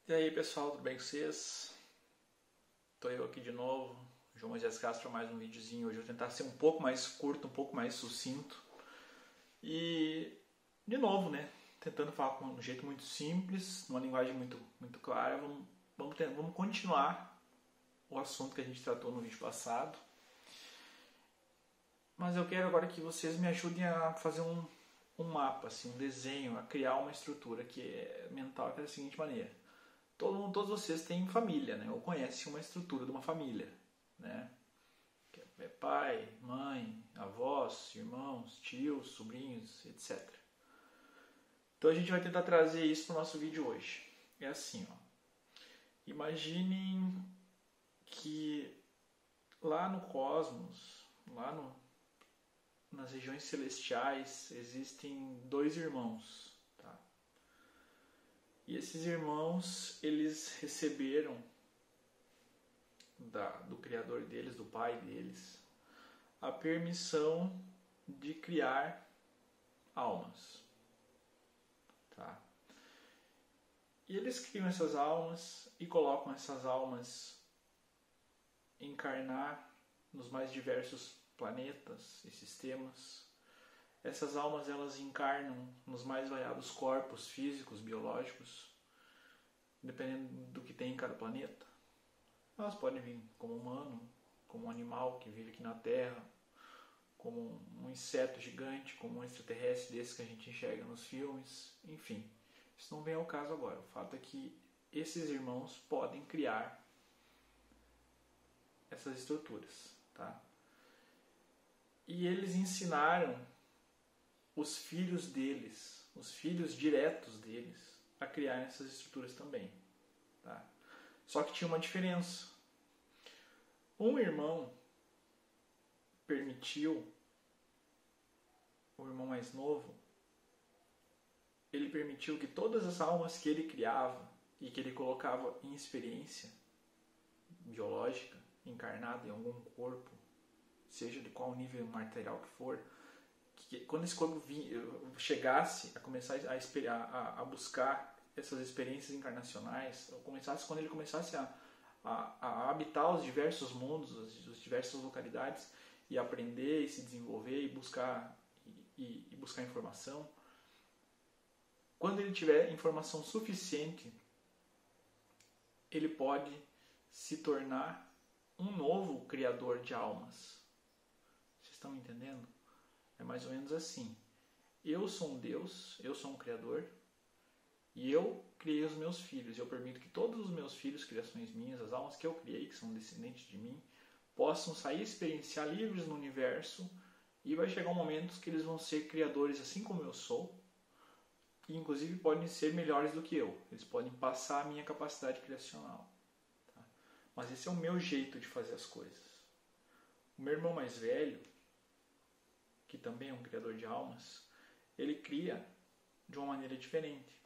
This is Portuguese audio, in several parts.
E aí pessoal, tudo bem com vocês? Tô eu aqui de novo, João Moisés Castro, para mais um videozinho. Hoje eu vou tentar ser um pouco mais curto, um pouco mais sucinto. E, de novo, né? Tentando falar com um jeito muito simples, numa linguagem muito clara. Vamos continuar o assunto que a gente tratou no vídeo passado. Mas eu quero agora que vocês me ajudem a fazer um mapa, assim, um desenho, a criar uma estrutura que é mental, que é da seguinte maneira. Todos vocês têm família, né? Ou conhecem uma estrutura de uma família, né? Que é pai, mãe, avós, irmãos, tios, sobrinhos, etc. Então a gente vai tentar trazer isso para o nosso vídeo hoje. É assim, ó. Imaginem que lá no cosmos, nas regiões celestiais, existem dois irmãos. E esses irmãos, eles receberam do criador deles, do pai deles, a permissão de criar almas. Tá? E eles criam essas almas e colocam essas almas encarnar nos mais diversos planetas e sistemas. Essas almas, elas encarnam nos mais variados corpos físicos, biológicos, dependendo do que tem em cada planeta. Elas podem vir como humano, como um animal que vive aqui na Terra, como um inseto gigante, como um extraterrestre desse que a gente enxerga nos filmes, enfim. Isso não vem ao caso agora. O fato é que esses irmãos podem criar essas estruturas. Tá? E eles ensinaram os filhos deles, os filhos diretos deles, a criar essas estruturas também. Tá? Só que tinha uma diferença. Um irmão permitiu, o irmão mais novo, ele permitiu que todas as almas que ele criava e que ele colocava em experiência biológica, encarnada em algum corpo, seja de qual nível material que for, que quando esse corpo chegasse a começar a buscar essas experiências encarnacionais, quando ele começasse a habitar os diversos mundos, as diversas localidades, e aprender, e se desenvolver, e buscar informação, quando ele tiver informação suficiente, ele pode se tornar um novo criador de almas. Vocês estão me entendendo? É mais ou menos assim. Eu sou um Deus, eu sou um Criador, e eu criei os meus filhos. Eu permito que todos os meus filhos, criações minhas, as almas que eu criei, que são descendentes de mim, possam sair e experienciar livres no universo, e vai chegar um momento que eles vão ser criadores assim como eu sou, e inclusive podem ser melhores do que eu. Eles podem passar a minha capacidade criacional. Tá? Mas esse é o meu jeito de fazer as coisas. O meu irmão mais velho, que também é um criador de almas, ele cria de uma maneira diferente.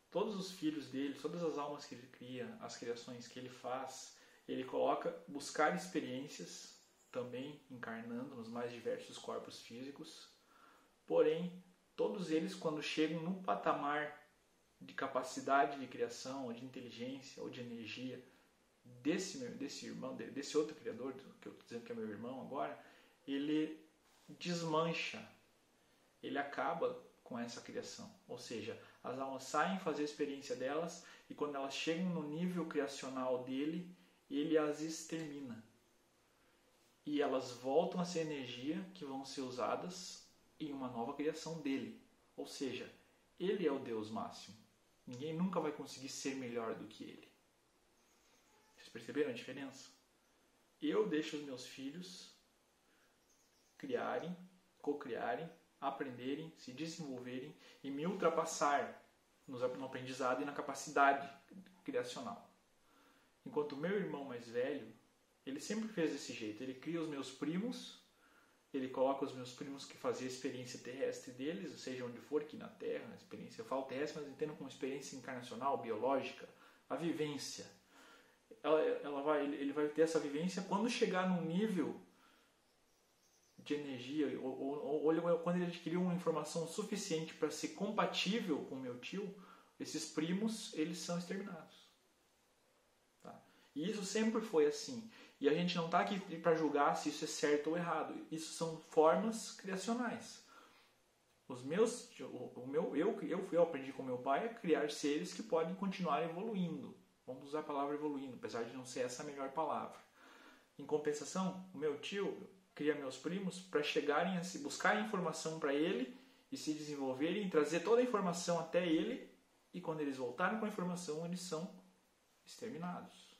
Todos os filhos dele, todas as almas que ele cria, as criações que ele faz, ele coloca buscar experiências, também encarnando nos mais diversos corpos físicos. Porém, todos eles, quando chegam no patamar de capacidade de criação, ou de inteligência, ou de energia desse irmão, desse outro criador, que eu estou dizendo que é meu irmão agora, ele desmancha, ele acaba com essa criação. Ou seja, as almas saem fazer a experiência delas, e quando elas chegam no nível criacional dele, ele as extermina. E elas voltam a ser energia que vão ser usadas em uma nova criação dele. Ou seja, ele é o Deus máximo. Ninguém nunca vai conseguir ser melhor do que ele. Vocês perceberam a diferença? Eu deixo os meus filhos criarem, co-criarem, aprenderem, se desenvolverem e me ultrapassar no aprendizado e na capacidade criacional. Enquanto o meu irmão mais velho, ele sempre fez desse jeito. Ele cria os meus primos, ele coloca os meus primos que faziam a experiência terrestre deles, seja onde for, aqui na Terra, a experiência, eu falo terrestre, mas entendo como experiência encarnacional, biológica, a vivência. Ele vai ter essa vivência quando chegar num nível de energia, ou quando ele adquiriu uma informação suficiente para ser compatível com o meu tio, esses primos, eles são exterminados. Tá? E isso sempre foi assim. E a gente não está aqui para julgar se isso é certo ou errado. Isso são formas criacionais. Eu aprendi com meu pai a criar seres que podem continuar evoluindo. Vamos usar a palavra evoluindo, apesar de não ser essa a melhor palavra. Em compensação, o meu tio cria meus primos para chegarem a se buscar informação para ele e se desenvolverem, trazer toda a informação até ele, e quando eles voltarem com a informação, eles são exterminados.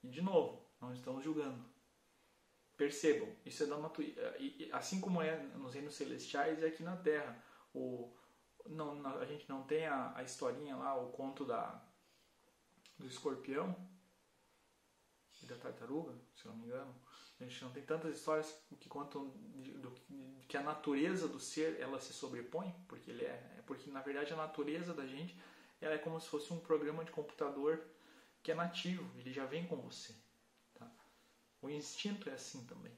E de novo, não estamos julgando. Percebam, isso é da natureza. Assim como é nos reinos celestiais, é aqui na Terra. A gente não tem a historinha lá, o conto do escorpião e da tartaruga, se não me engano. A gente não tem tantas histórias que a natureza do ser ela se sobrepõe, porque na verdade a natureza da gente ela é como se fosse um programa de computador que é nativo, ele já vem com você. Tá? O instinto é assim também.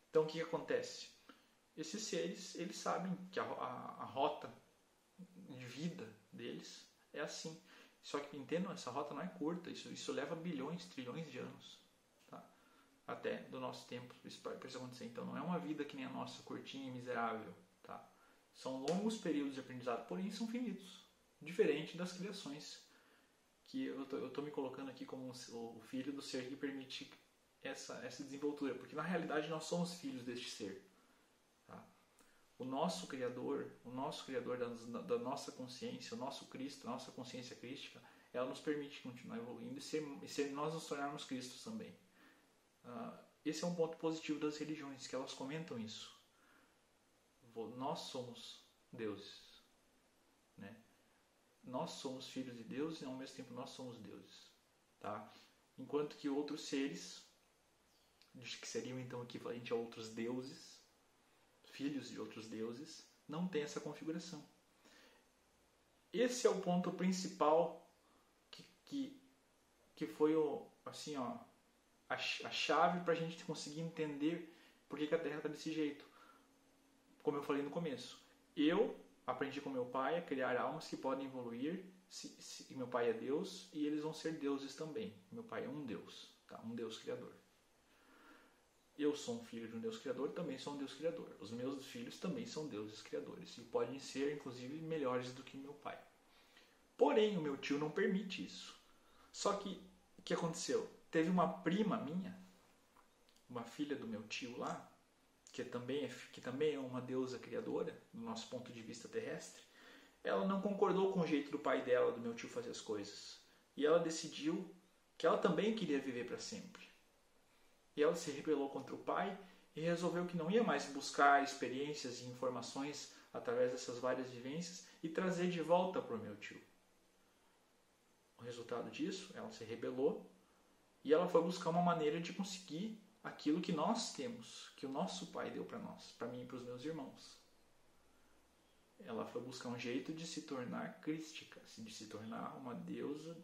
Então o que acontece? Esses seres, eles sabem que a rota de vida deles é assim. Só que entendam, essa rota não é curta, isso leva bilhões, trilhões de anos. Tá? Até do nosso tempo para isso acontecer. Então não é uma vida que nem a nossa, curtinha e miserável. Tá? São longos períodos de aprendizado, porém são finitos. Diferente das criações que eu estou me colocando aqui como o filho do ser que permite essa desenvoltura. Porque na realidade nós somos filhos deste ser. Tá? O nosso Criador da nossa consciência, o nosso Cristo, a nossa consciência crística, ela nos permite continuar evoluindo e nós nos tornarmos Cristos também. Esse é um ponto positivo das religiões, que elas comentam isso. Nós somos deuses. Né? Nós somos filhos de Deus e ao mesmo tempo nós somos deuses. Tá? Enquanto que outros seres, que seriam então equivalente a outros deuses, filhos de outros deuses, não tem essa configuração. Esse é o ponto principal que foi a chave para a gente conseguir entender por que a Terra está desse jeito. Como eu falei no começo, eu aprendi com meu pai a criar almas que podem evoluir, meu pai é Deus e eles vão ser deuses também. Meu pai é um Deus, tá? Um Deus criador. Eu sou um filho de um Deus criador, também sou um Deus criador. Os meus filhos também são deuses criadores e podem ser, inclusive, melhores do que meu pai. Porém, o meu tio não permite isso. Só que, o que aconteceu? Teve uma prima minha, uma filha do meu tio lá, que também é uma deusa criadora, do nosso ponto de vista terrestre. Ela não concordou com o jeito do pai dela, do meu tio, fazer as coisas. E ela decidiu que ela também queria viver para sempre. E ela se rebelou contra o pai e resolveu que não ia mais buscar experiências e informações através dessas várias vivências e trazer de volta para o meu tio. O resultado disso, ela se rebelou e ela foi buscar uma maneira de conseguir aquilo que nós temos, que o nosso pai deu para nós, para mim e para os meus irmãos. Ela foi buscar um jeito de se tornar crística, de se tornar uma deusa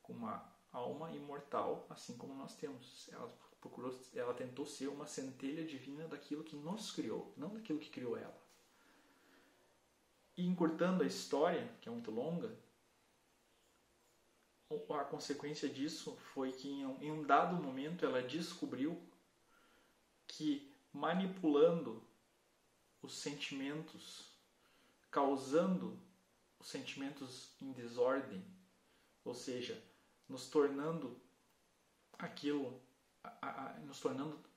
com uma alma imortal, assim como nós temos. Ela tentou ser uma centelha divina daquilo que nos criou, não daquilo que criou ela. E encurtando a história, que é muito longa, a consequência disso foi que em um dado momento ela descobriu que manipulando os sentimentos, causando os sentimentos em desordem, ou seja, nos tornando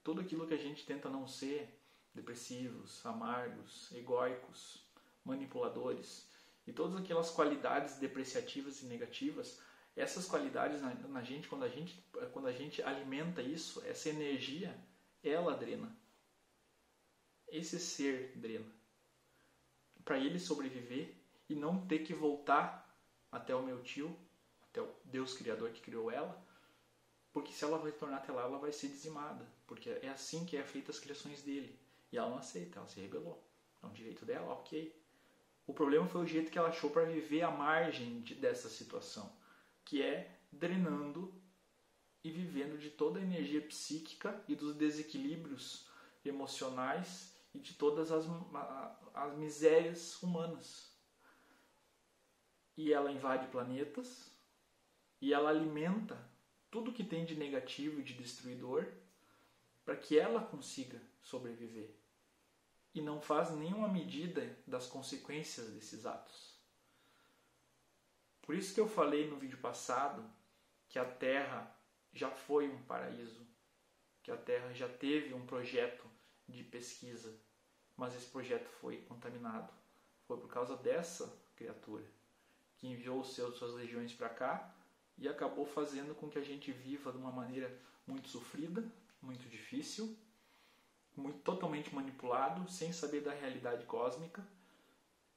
tudo aquilo que a gente tenta não ser, depressivos, amargos, egóicos, manipuladores, e todas aquelas qualidades depreciativas e negativas. Essas qualidades na gente, quando a gente alimenta isso, essa energia, ela drena. Esse ser drena. Para ele sobreviver e não ter que voltar até o meu tio, até o Deus Criador que criou ela, porque se ela vai retornar até lá, ela vai ser dizimada. Porque é assim que é feita as criações dele. E ela não aceita, ela se rebelou. É um direito dela, ok. O problema foi o jeito que ela achou para viver à margem dessa situação, que é drenando e vivendo de toda a energia psíquica e dos desequilíbrios emocionais e de todas as misérias humanas. e ela invade planetas e ela alimenta tudo que tem de negativo e de destruidor para que ela consiga sobreviver. E não faz nenhuma medida das consequências desses atos. Por isso que eu falei no vídeo passado que a Terra já foi um paraíso, que a Terra já teve um projeto de pesquisa, mas esse projeto foi contaminado. Foi por causa dessa criatura que enviou suas legiões para cá e acabou fazendo com que a gente viva de uma maneira muito sofrida, muito difícil, totalmente manipulado, sem saber da realidade cósmica,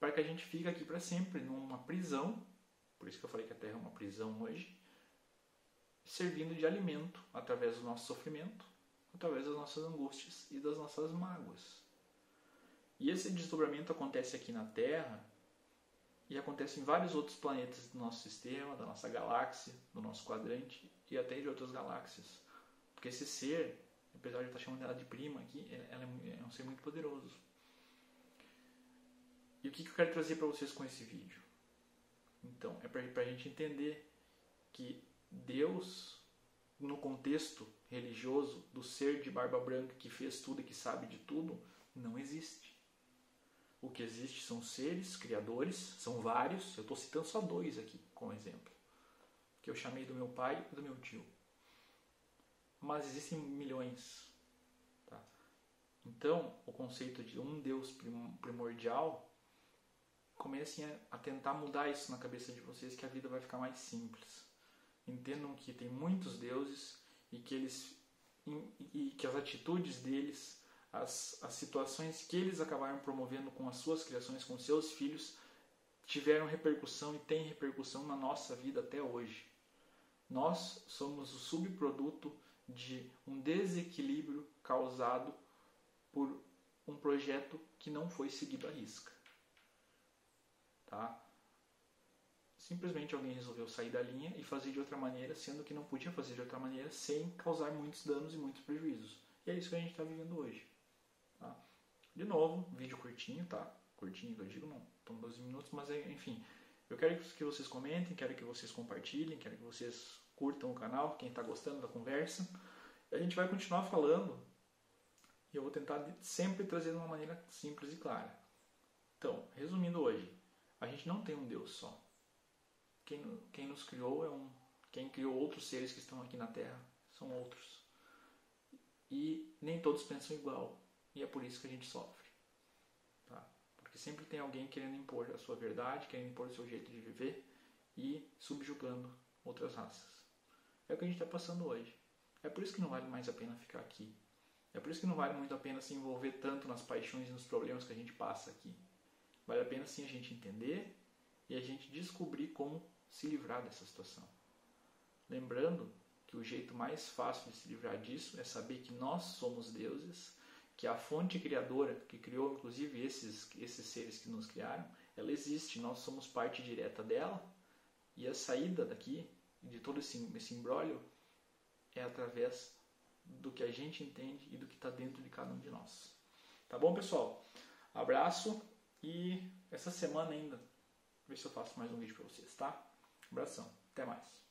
para que a gente fique aqui para sempre numa prisão. Por isso que eu falei que a Terra é uma prisão hoje, servindo de alimento através do nosso sofrimento, através das nossas angústias e das nossas mágoas. E esse desdobramento acontece aqui na Terra e acontece em vários outros planetas do nosso sistema, da nossa galáxia, do nosso quadrante e até de outras galáxias. Porque esse ser, apesar de eu estar chamando ela de prima aqui, ela é um ser muito poderoso. E o que eu quero trazer para vocês com esse vídeo? Então, é para a gente entender que Deus, no contexto religioso do ser de barba branca que fez tudo e que sabe de tudo, não existe. O que existe são seres criadores, são vários, eu estou citando só 2 aqui como exemplo, que eu chamei do meu pai e do meu tio. Mas existem milhões. Tá? Então, o conceito de um Deus primordial, comecem a tentar mudar isso na cabeça de vocês, que a vida vai ficar mais simples. Entendam que tem muitos deuses e que as atitudes deles, as situações que eles acabaram promovendo com as suas criações, com seus filhos, tiveram repercussão e têm repercussão na nossa vida até hoje. Nós somos o subproduto de um desequilíbrio causado por um projeto que não foi seguido à risca. Tá? Simplesmente alguém resolveu sair da linha e fazer de outra maneira, sendo que não podia fazer de outra maneira sem causar muitos danos e muitos prejuízos. E é isso que a gente está vivendo hoje. Tá? De novo, vídeo curtinho, tá? Curtinho, eu digo, não, estão 12 minutos, mas enfim. Eu quero que vocês comentem, quero que vocês compartilhem, quero que vocês curtam o canal, quem está gostando da conversa. A gente vai continuar falando e eu vou tentar sempre trazer de uma maneira simples e clara. Então, resumindo hoje, a gente não tem um Deus só. Quem nos criou quem criou outros seres que estão aqui na Terra são outros. E nem todos pensam igual. E é por isso que a gente sofre. Tá? Porque sempre tem alguém querendo impor a sua verdade, querendo impor o seu jeito de viver e subjugando outras raças. É o que a gente está passando hoje. É por isso que não vale mais a pena ficar aqui. É por isso que não vale muito a pena se envolver tanto nas paixões e nos problemas que a gente passa aqui. Vale a pena sim a gente entender e a gente descobrir como se livrar dessa situação. Lembrando que o jeito mais fácil de se livrar disso é saber que nós somos deuses, que a fonte criadora, que criou inclusive esses seres que nos criaram, ela existe, nós somos parte direta dela, e a saída daqui, de todo esse imbróglio, é através do que a gente entende e do que está dentro de cada um de nós. Tá bom, pessoal? Abraço e essa semana ainda, ver se eu faço mais um vídeo para vocês, tá? Abração, até mais.